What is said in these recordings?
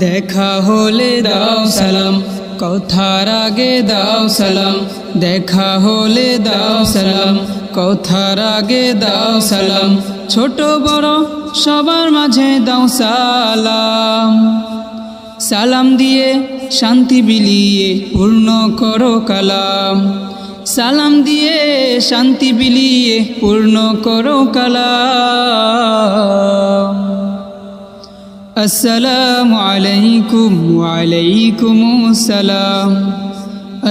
দেখা হলে দাও সালাম, কথার আগে দাও সালাম। দেখা হলে দাও সালাম, কথার আগে দাও সালাম। ছোট বড় সবার মাঝে দাও সালাম। সালাম দিয়ে শান্তি বিলিয়ে পূর্ণ করো কালাম। সালাম দিয়ে শান্তি বিলিয়ে পূর্ণ করো কালাম। আসসালামু আলাইকুম ওয়া আলাইকুমুস সালাম।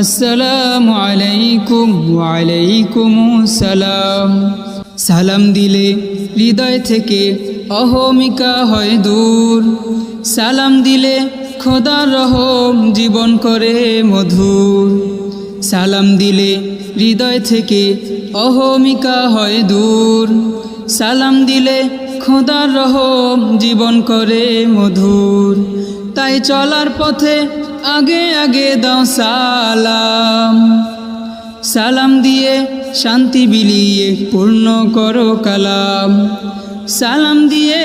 আসসালামু আলাইকুম ওয়া আলাইকুমুস সালাম। সালাম দিলে হৃদয় থেকে অহমিকা হয় দূর। সালাম দিলে খোদার রহম জীবন করে মধুর। সালাম দিলে হৃদয় থেকে অহমিকা হয় দূর। সালাম দিলে খোদার রহম জীবন করে মধুর। তাই চলার পথে আগে আগে দাও সালাম। সালাম দিয়ে শান্তি বিলিয়ে পূর্ণ করো কালাম। সালাম দিয়ে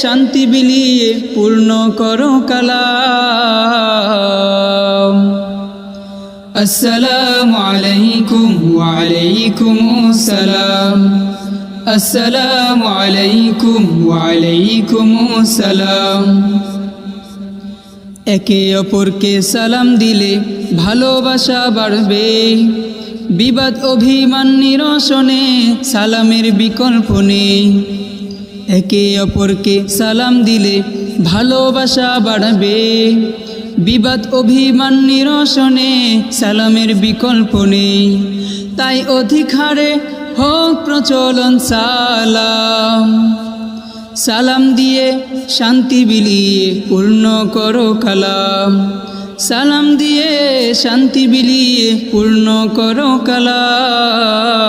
শান্তি বিলিয়ে পূর্ণ করো কালাম। আসসালামু আলাইকুম ওয়া আলাইকুমুস সালাম। আসসালামু আলাইকুম ওয়া আলাইকুমুস সালাম। একে অপরকে সালাম দিলে ভালোবাসা বাড়বে। বিবাদ অভিমান নিরসনে সালামের বিকল্প নেই। একে অপরকে সালাম দিলে ভালোবাসা বাড়বে। বিবাদ অভিমান নিরসনে সালামের বিকল্প নেই। তাই অধিক হারে হোক প্রচলন সালাম। সালাম দিয়ে শান্তি বিলিয়ে পূর্ণ করো কালাম। সালাম দিয়ে শান্তি বিলিয়ে পূর্ণ করো কালাম।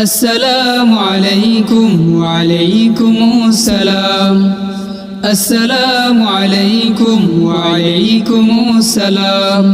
আসসালামু আলাইকুম ওয়া আলাইকুমুস সালাম। আসসালামু আলাইকুম ওয়া আলাইকুমুস সালাম।